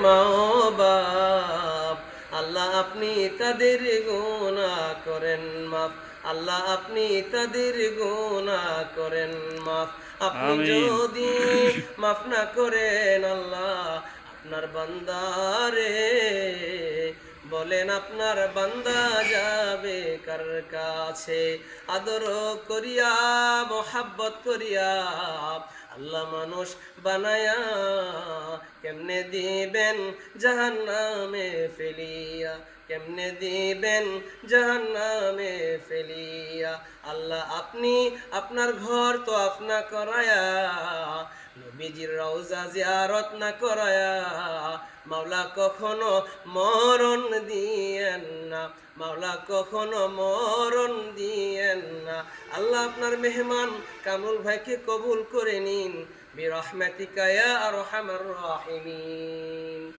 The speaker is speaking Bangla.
মা বাপ, আল্লাহ আপনি তাদের গুনাহ করেন মাফ, আল্লাহ আপনি তাদের গুনাহ করেন মাফ। আপনি আমিন। যদি মাফ না করেন আল্লাহ আপনার বান্দারে, বলেন আপনার বান্দা যাবে কার কাছে? আদর করিয়া মোহাব্বত করিয়া আল্লাহ মানুষ বানায়া কেমনে দিবেন জাহান্নামে ফেলিয়া, কেমনে দিবেন জাহান্নামে ফেলিয়া। আল্লাহ আপনি আপনার ঘর তো আপনা করায়া, নবীজির রওজা জিয়ারত না করায়া মাওলা কখনো মরণ দিয়েন না, মাওলা কখনো মরণ দিয়েন না। আল্লাহ আপনার মেহমান কামরুল ভাইকে কবুল করে নিন বিরহমাতিকা ইয়া আরহামার রাহিমিন।